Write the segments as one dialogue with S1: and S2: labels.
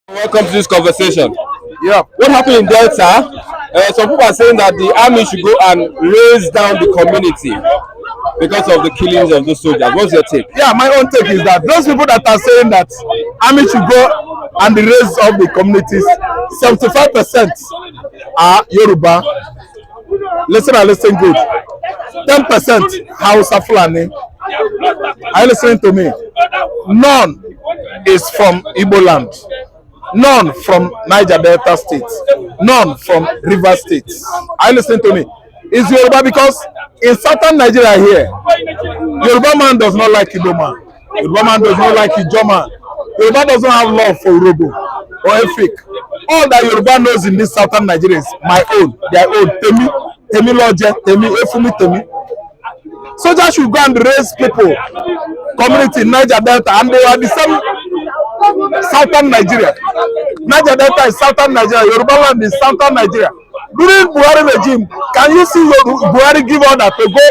S1: Welcome to this conversation.
S2: Yeah.
S1: What happened in Delta? Some people are saying that the army should go and raise down the community because of the killings of those soldiers. What's your take?
S2: Yeah, my own take is that those people that are saying that army should go and raise up the communities, 75% are Yoruba. Listen and listen good. 10% Hausa Fulani. Are you listening to me? None is from Igbo land. None from Niger Delta State. None from River State. Are you listening to me? It's Yoruba because in southern Nigeria here, Yoruba man does not like Igbo man. Yoruba man does not like Ijo man. Yoruba doesn't have love for Urobo or Efik. All that Yoruba knows in this southern Nigeria is my own, their own. Temi Loje, Temi Efumi, Temi. Soldiers should go and raise people, community in Niger Delta, and they are the same southern Nigeria. Niger Delta is southern Nigeria. Yoruba land is southern Nigeria. During Buhari regime, can you see Buhari give order to go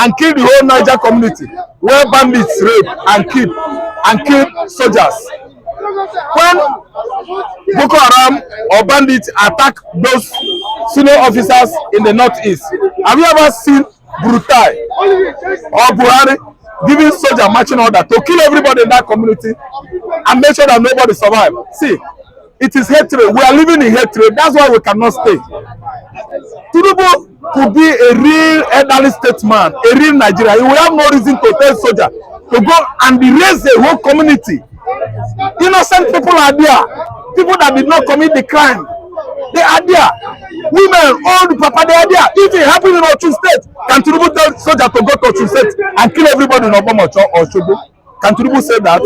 S2: and kill the whole Niger community, where bandits rape and kill soldiers? When Boko Haram or bandits attack those senior officers in the northeast, have you ever seen Brutai or Buhari giving soldier marching order to kill everybody in that community and make sure that nobody survive? See, it is hatred. We are living in hatred. That's why we cannot stay. Tinubu could be a real elderly statesman, a real Nigerian. He will have no reason to tell soldier to go and erase the whole community. Innocent people are there. People that did not commit the crime, they are there. Women, old papa, they are there. If it happens in Osun State, can Tinubu tell soldier to go to Osun State and kill everybody in Obomocho or Osogbo? Can Tinubu say that?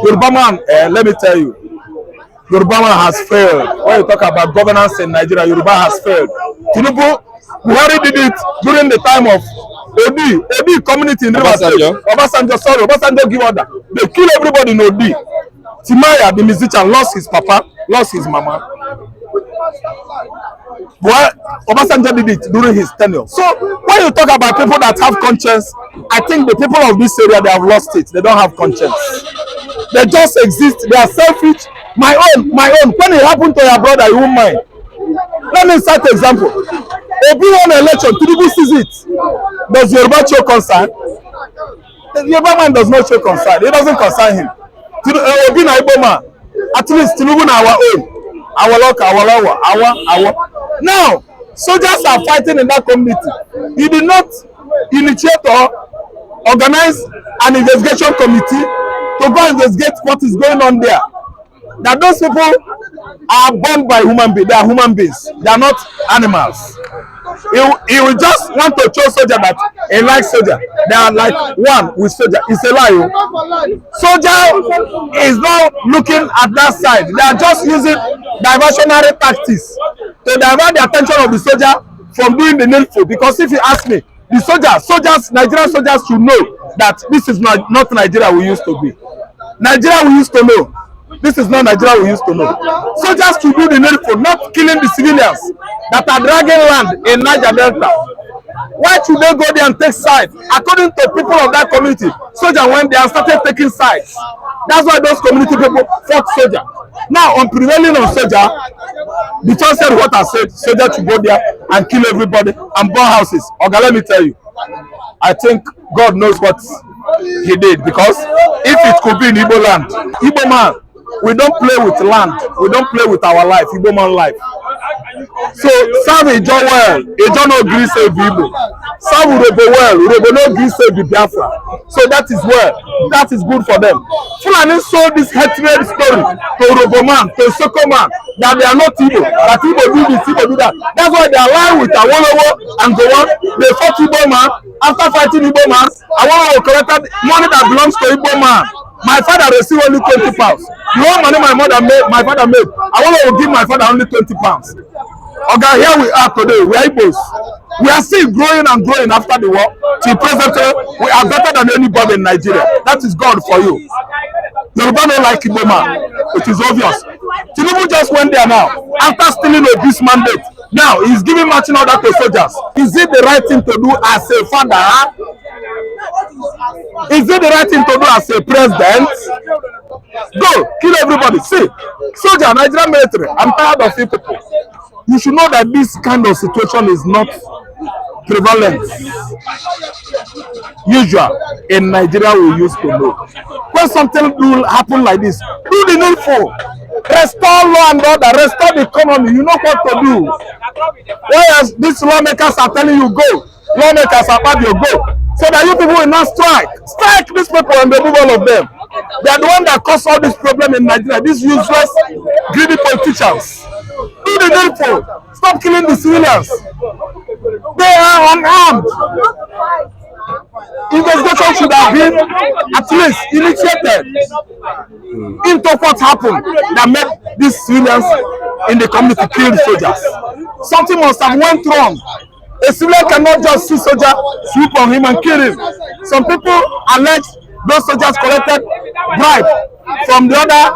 S2: Yoruba man, let me tell you, Yoruba man has failed. When you talk about governance in Nigeria, Yoruba has failed. Tinubu, Buhari did it during the time of Odi community in River State. Obasanjo give order. They kill everybody in Odi. Timaya, the musician, lost his papa, lost his mama. But Obasanjo did it during his tenure. So when you talk about people that have conscience, I think the people of this area, they have lost it. They don't have conscience. They just exist. They are selfish. My own. When it happened to your brother, you won't mind. Let me cite an example. Obi won an election, Tinubu sees it. Does Yoruba show concern? The Yoruba man does not show concern. It doesn't concern him. Obi na Igbo man. At least Tinubu na our own. Our. Now, soldiers are fighting in that community. He did not initiate or organize an investigation committee to go investigate what is going on there. That those people are born by human beings. They are human beings. They are not animals. He will just want to show soldier that he likes soldier. They are like one with soldier. It's a lie. Soldier is not looking at that side. They are just using diversionary tactics to divert the attention of the soldier from doing the needful. Because if you ask me, the soldiers, Nigerian soldiers should know that this is not Nigeria we used to be. Nigeria we used to know. This is not Nigeria we used to know. Soldiers should do the needful, not killing the civilians that are dragging land in Niger Delta. Why should they go there and take sides? According to people of that community, soldiers went there and started taking sides. That's why those community people fought soldier. Now, on prevailing on soldier, the church said what I said. Soldier should go there and kill everybody and burn houses. Okay, let me tell you, I think God knows what he did, because if it could be in Igbo land, Igbo man, we don't play with land. We don't play with our life, Igbo man life. So serve Ijo well. Ijo no gree save Igbo. Serve Urobo well. Urobo no gree save the Biafra. So that is well. That is good for them. Fulani sold this hatred story to Urobo man, to Soko man, that they are not Igbo. That Igbo do this, Igbo do that. That's why they are lying with Awolowo and go on. They fought Igbo man. After fighting Igbo man, Awolowo collected money that belongs to Igbo man. My father received only 20 pounds. The whole money my father made, I want to give my father only 20 pounds. Okay, here we are today. We are Igbos. We are still growing and growing after the war. Till presently, we are better than anybody in Nigeria. That is God for you. Yoruba don't like Igbo man. It is obvious. Tinubu just went there now after stealing a beast mandate. Now he's giving marching order to soldiers. Is it the right thing to do as a father? Is it the right thing to do as a president? Go, kill everybody. See, soldier, Nigerian military, I'm tired of you people. You should know that this kind of situation is not prevalent, usual in Nigeria. We used to know when something will happen like this, do the needful, restore law and order, restore the economy. You know what to do. Whereas these lawmakers are telling you go, lawmakers are about you go, so that you people will not strike these people and remove all of them. They are the one that caused all this problem in Nigeria. These useless, greedy politicians. Do the needful. Stop killing the civilians. They are unarmed. Investigation should have been at least initiated into what happened that made these civilians in the community kill the soldiers. Something must have went wrong. A civilian cannot just see soldier sweep on him and kill him. Some people allege those soldiers collected bribe from the other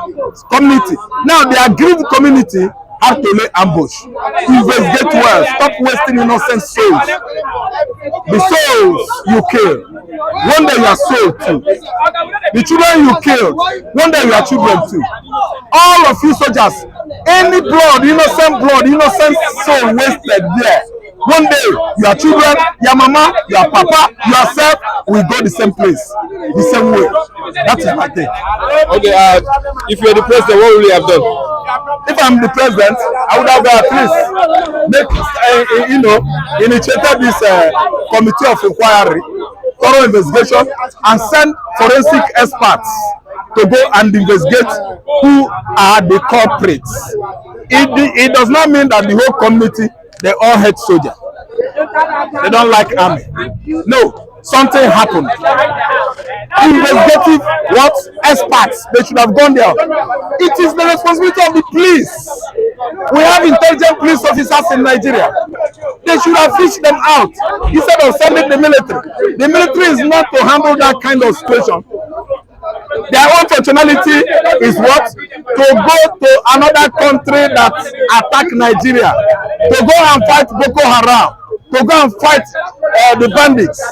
S2: community. Now the aggrieved community have to lay ambush. Investigate well. Stop wasting innocent souls. The souls you kill, one day you are sold too. The children you killed, one day you are children too. All of you soldiers, any blood, innocent soul wasted there. One day, your children, your mama, your papa, yourself will go the same place, the same way. That is my take.
S1: Okay, if you're the president, what will you have done?
S2: If I'm the president, I would have at least initiated this committee of inquiry, thorough investigation, and send forensic experts to go and investigate who are the culprits. It does not mean that the whole community, they all hate soldiers. They don't like army. No, something happened. Investigative experts, they should have gone there. It is the responsibility of the police. We have intelligent police officers in Nigeria. They should have fished them out instead of sending the military. The military is not to handle that kind of situation. Their own functionality is what? To go to another country that attack Nigeria, to go and fight Boko Haram, to go and fight the bandits.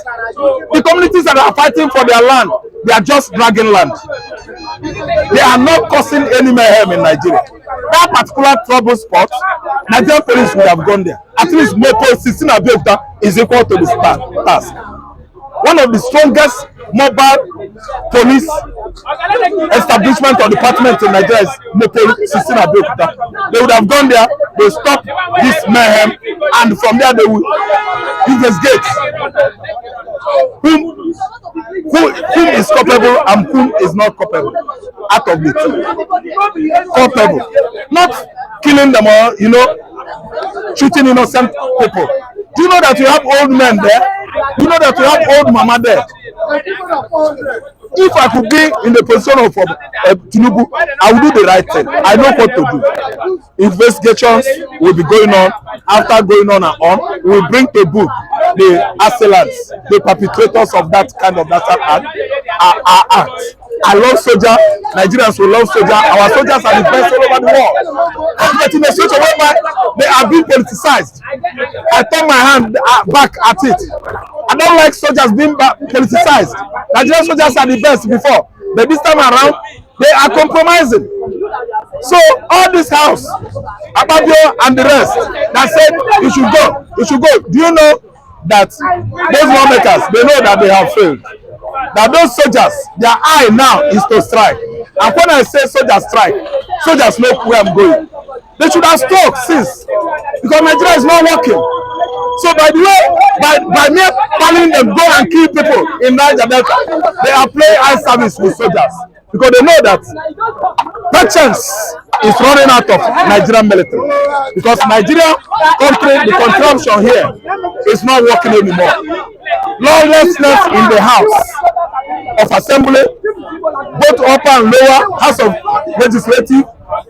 S2: The communities that are fighting for their land, they are just dragging land. They are not causing any mayhem in Nigeria. That particular trouble spot, Nigerian police would have gone there. At least Mopo 16 Abiota is equal to the task. One of the strongest mobile police establishment or department in Nigeria is Mopo 16 Abiota. They would have gone there, they stop this mayhem, and from there they will investigate whom is culpable and whom is not culpable out of the two. Culpable, not killing them all, shooting innocent people. Do you know that you have old men there? Do you know that you have old mama there? If I could be in the position of Tinubu, I will do the right thing. I know what to do. Investigations will be going on. After going on and on, we will bring to book the assailants, the perpetrators of that kind of act. I love soldiers. Nigerians will love soldiers. Our soldiers are the best all over the world. But in a situation whereby they are being politicized, I turn my hand back at it. I don't like soldiers being politicized. Nigerian soldiers are the best before, but this time around, they are compromising. So all this house, Ababio and the rest, that said you should go. Do you know that those lawmakers, they know that they have failed? That those soldiers, their eye now is to strike. And when I say soldiers strike, soldiers know where I'm going. They should have stopped since, because Nigeria is not working. So by the way, by me telling them go and kill people in Niger Delta, they are playing eye service with soldiers, because they know that patience is running out of Nigerian military, because Nigeria country, the contraption here is not working anymore. Lawlessness in the House of Assembly, both upper and lower House of Legislative,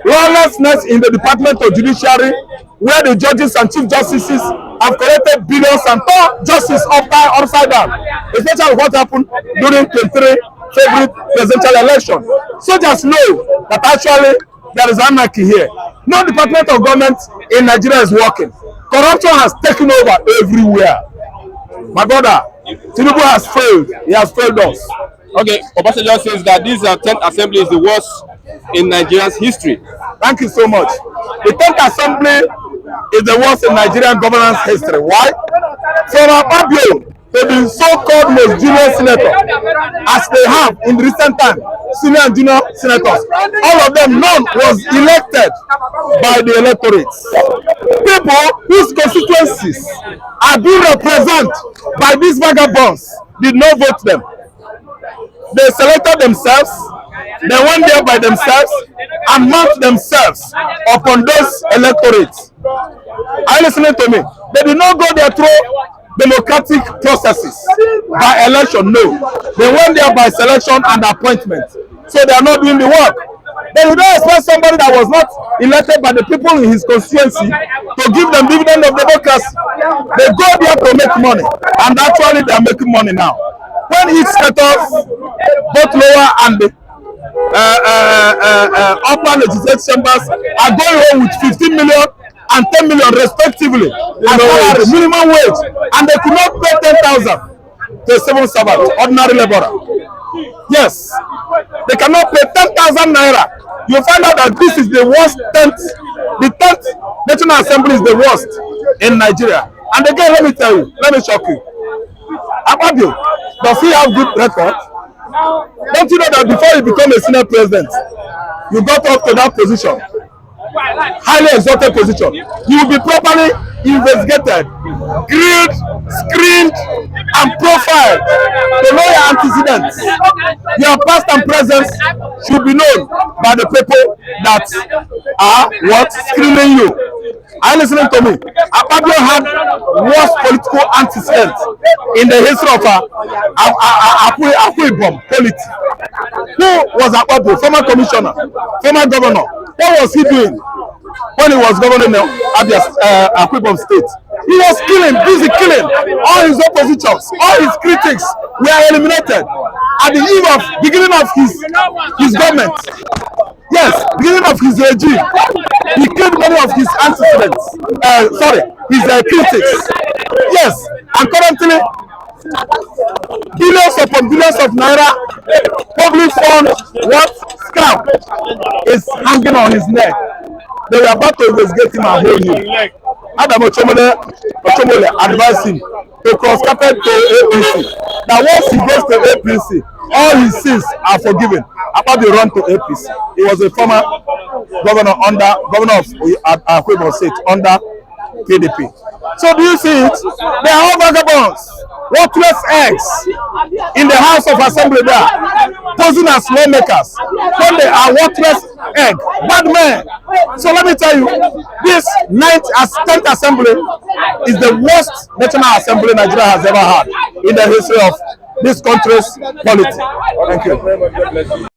S2: lawlessness in the Department of Judiciary, where the judges and chief justices have collected billions and turned justice upside down, especially what happened during 23 February presidential election. Soldiers know that actually there is anarchy here. No department of government in Nigeria is working. Corruption has taken over everywhere. My brother, Tinubu has failed. He has failed us.
S1: Okay, Obasanjo says that this 10th assembly is the worst in Nigeria's history.
S2: Thank you so much. The 10th assembly is the worst in Nigerian governance history. Why? From Akpabio to the so-called most junior senator, as they have in recent time, senior and junior senators, all of them, none was elected by the electorate. People whose constituencies are being represented by these vagabonds did not vote them. They selected themselves, they went there by themselves and marked themselves upon those electorates. Are you listening to me? They did not go there through democratic processes by election, no. They went there by selection and appointment. So they are not doing the work. Then you don't expect somebody that was not elected by the people in his constituency to give them dividend of democracy. They go there to make money, and actually they are making money now. When each senator, both lower and the upper legislative chambers are going home with 15 million and 10 million respectively as salary, minimum wage, and they could not pay 10,000 to a civil servant, ordinary laborer. Yes, they cannot pay 10,000 naira. You find out that this is the worst 10th, the 10th National Assembly is the worst in Nigeria. And again, let me tell you, let me shock you. Akpabio, does he have good record? Don't you know that before you become a Senate president, you got up to that position, highly exalted position, you will be properly investigated, grilled, screened, and profiled to know your antecedents. Your past and present should be known by the people that are what screening you. Are you listening to me? Akpabio had worst political antecedents in the history of Akwibom polity. Who was Akpabio? Former commissioner, former governor. What was he doing when he was governing Akwibom state? He was killing, busy killing. All his oppositions, all his critics were eliminated at the eve of beginning of his government. Yes, beginning of his regime. He killed many of his antecedents. His critics. Yes, and currently billions upon billions of naira public fund scam is hanging on his neck. They were about to investigate him and hold him. Adam Ochomole advised him to cross-carpet to APC. That once he goes to APC, all his sins are forgiven. Akpabio run to APC. He was a former governor of Akwibom State under PDP. So do you see it? They are all vagabonds, worthless eggs in the House of Assembly there, posing as lawmakers when they are worthless egg, bad men. So let me tell you, this 10th Assembly is the worst National Assembly Nigeria has ever had in the history of this country's polity. Thank you.